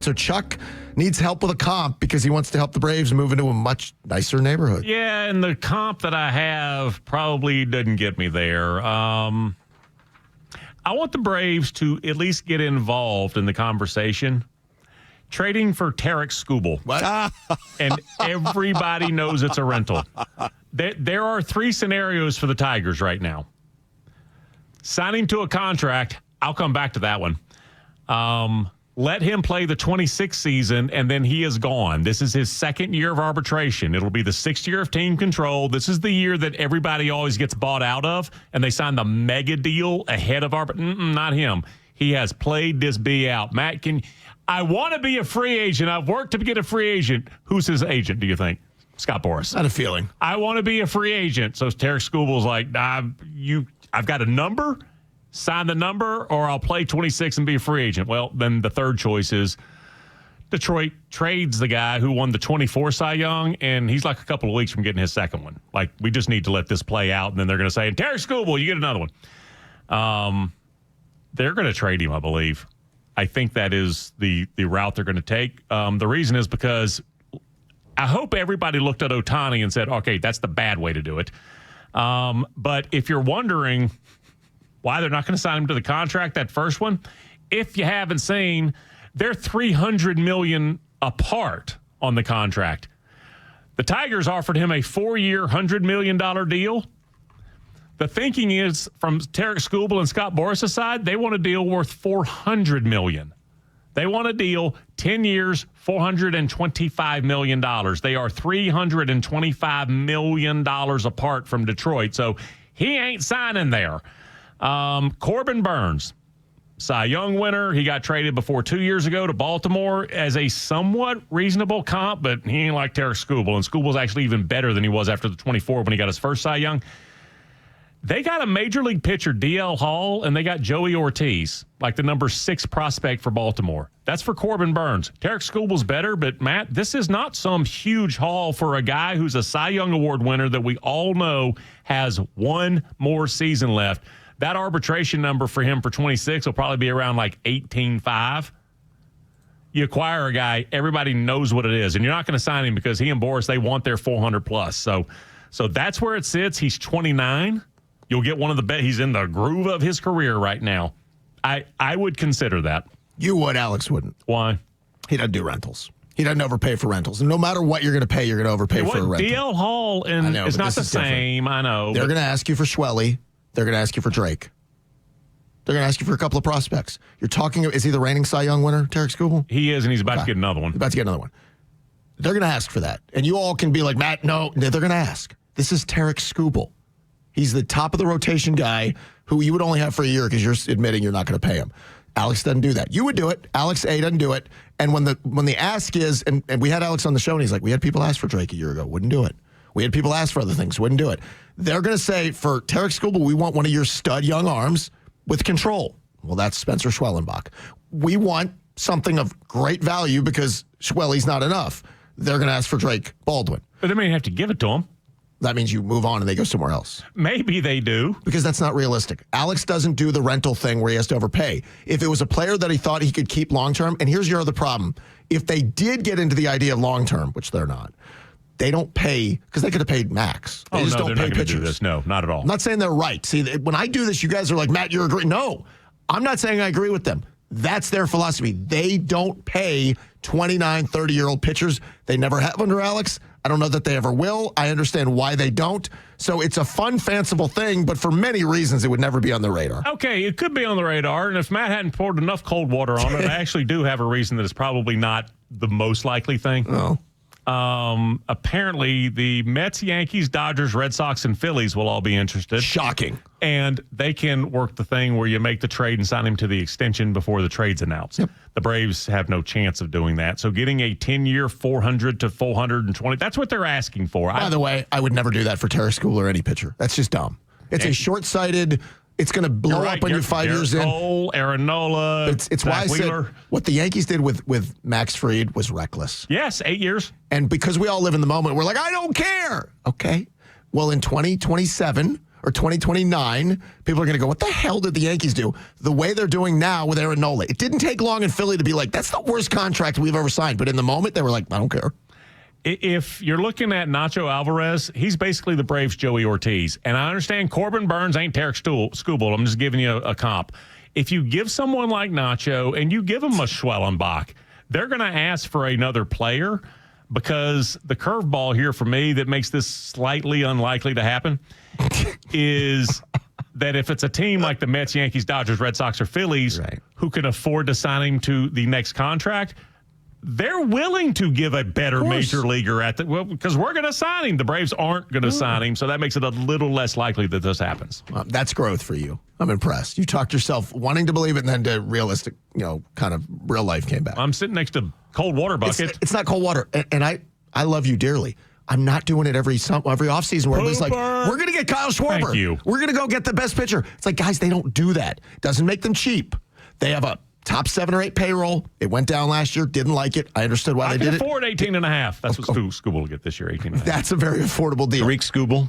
So Chuck needs help with a comp because he wants to help the Braves move into a much nicer neighborhood. Yeah, and the comp that I have probably doesn't get me there. I want the Braves to at least get involved in the conversation. Trading for Tarik Skubal. What? And everybody knows it's a rental. There are three scenarios for the Tigers right now. Signing to a contract, I'll come back to that one. Let him play the 26th season, and then he is gone. This is his second year of arbitration. It'll be the sixth year of team control. This is the year that everybody always gets bought out of, and they sign the mega deal ahead of arbitration. Not him. He has played this B out. Matt, I want to be a free agent. I've worked to get a free agent. Who's his agent, do you think? Scott Boras. I had a feeling. I want to be a free agent. So Tarik Skubal's like, I've got a number. Sign the number, or I'll play 26 and be a free agent. Well, then the third choice is Detroit trades the guy who won the 24 Cy Young, and he's like a couple of weeks from getting his second one. Like, we just need to let this play out, and then they're going to say, Tarik Skubal, you get another one. They're going to trade him, I believe. I think that is the route they're going to take. The reason is because I hope everybody looked at Ohtani and said, okay, that's the bad way to do it. But if you're wondering why they're not going to sign him to the contract, that first one, if you haven't seen, they're $300 million apart on the contract. The Tigers offered him a 4-year, $100 million deal. The thinking is, from Tarik Skubal and Scott Boras' side, they want a deal worth $400 million. They want a deal 10 years, $425 million. They are $325 million apart from Detroit, so he ain't signing there. Corbin Burns, Cy Young winner. He got traded before 2 years ago to Baltimore as a somewhat reasonable comp, but he ain't like Tarik Skubal, and Skubal's actually even better than he was after the 24 when he got his first Cy Young. They got a major league pitcher, DL Hall, and they got Joey Ortiz, like the number 6 prospect for Baltimore. That's for Corbin Burns. Tarik Skubal's better, but, Matt, this is not some huge haul for a guy who's a Cy Young Award winner that we all know has one more season left. That arbitration number for him for 26 will probably be around like 18.5. You acquire a guy, everybody knows what it is, and you're not going to sign him because he and Boras, they want their 400 plus. So that's where it sits. He's 29. You'll get one of the best. He's in the groove of his career right now. I would consider that. You would, Alex wouldn't. Why? He doesn't do rentals. He doesn't overpay for rentals. And no matter what you're going to pay, you're going to overpay for a rental. DL Hall, and it's not the same. I know. They're going to ask you for Schwelly. They're going to ask you for Drake. They're going to ask you for a couple of prospects. You're talking, is he the reigning Cy Young winner, Tarik Skubal? He is, and he's about to get another one. He's about to get another one. They're going to ask for that. And you all can be like, Matt, no. They're going to ask. This is Tarik Skubal. He's the top of the rotation guy who you would only have for a year because you're admitting you're not going to pay him. Alex doesn't do that. You would do it. Alex A doesn't do it. And when the ask is, and we had Alex on the show, and he's like, we had people ask for Drake a year ago. Wouldn't do it. We had people ask for other things. Wouldn't do it. They're going to say, for Tarik Skubal, we want one of your stud young arms with control. Well, that's Spencer Schwellenbach. We want something of great value because Schwelly's not enough. They're going to ask for Drake Baldwin. But they may have to give it to him. That means you move on and they go somewhere else. Maybe they do. Because that's not realistic. Alex doesn't do the rental thing where he has to overpay. If it was a player that he thought he could keep long-term, and here's your other problem. If they did get into the idea of long-term, which they're not, they don't pay, because they could have paid max. They just don't pay pitchers. Do this. No, not at all. I'm not saying they're right. See, when I do this, you guys are like, Matt, you're agreeing. No, I'm not saying I agree with them. That's their philosophy. They don't pay 29, 30-year-old pitchers. They never have under Alex. I don't know that they ever will. I understand why they don't. So it's a fun, fanciful thing, but for many reasons, it would never be on the radar. Okay, it could be on the radar, and if Matt hadn't poured enough cold water on it, I actually do have a reason that it's probably not the most likely thing. Oh. Apparently, the Mets, Yankees, Dodgers, Red Sox, and Phillies will all be interested. Shocking. And they can work the thing where you make the trade and sign him to the extension before the trade's announced. Yep. The Braves have no chance of doing that. So getting a 10-year, 400 to 420, that's what they're asking for. By the way, I would never do that for Tarik Skubal or any pitcher. That's just dumb. It's a short-sighted. It's going to blow up on you 5 years in. Cole, Aaron Nola, it's why I said what the Yankees did with Max Fried was reckless. Yes, 8 years. And because we all live in the moment, we're like, I don't care. Okay. Well, in 2027 or 2029, people are going to go, what the hell did the Yankees do? The way they're doing now with Aaron Nola. It didn't take long in Philly to be like, that's the worst contract we've ever signed. But in the moment, they were like, I don't care. If you're looking at Nacho Alvarez, he's basically the Braves' Joey Ortiz. And I understand Corbin Burns ain't Tarik Skubal. I'm just giving you a comp. If you give someone like Nacho and you give him a Schwellenbach, they're going to ask for another player, because the curveball here for me that makes this slightly unlikely to happen is that if it's a team like the Mets, Yankees, Dodgers, Red Sox, or Phillies who can afford to sign him to the next contract, they're willing to give a better major leaguer because we're going to sign him. The Braves aren't going to sign him, so that makes it a little less likely that this happens. That's growth for you. I'm impressed. You talked yourself wanting to believe it, and then to realistic, kind of real life came back. I'm sitting next to cold water bucket. It's not cold water, and I love you dearly. I'm not doing it every offseason where everybody's like, we're going to get Kyle Schwarber. Thank you. We're going to go get the best pitcher. It's like, guys, they don't do that. Doesn't make them cheap. They have a top 7 or 8 payroll. It went down last year. Didn't like it. I understood why they did it. I can afford 18.5. That's what Skubal will get this year, 18.5. That's a very affordable deal. Tarik Skubal.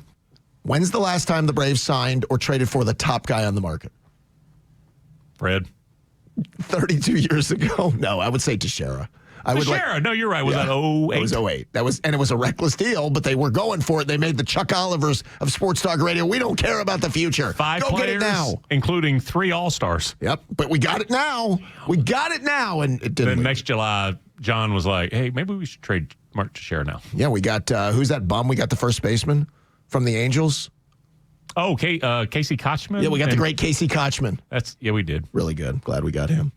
When's the last time the Braves signed or traded for the top guy on the market? Fred. 32 years ago? No, I would say Teixeira. No, you're right. Was that 08? It was 08. And it was a reckless deal, but they were going for it. They made the Chuck Olivers of Sports Talk Radio. We don't care about the future. 5 Go players, get it now. Including 3 All-Stars. Yep, but we got it now. And it didn't. Then next July, John was like, hey, maybe we should trade Mark Teixeira now. Yeah, we got, who's that bum? We got the first baseman from the Angels. Oh, Casey Kochman? Yeah, we got the great Casey Kochman. We did. Really good. Glad we got him.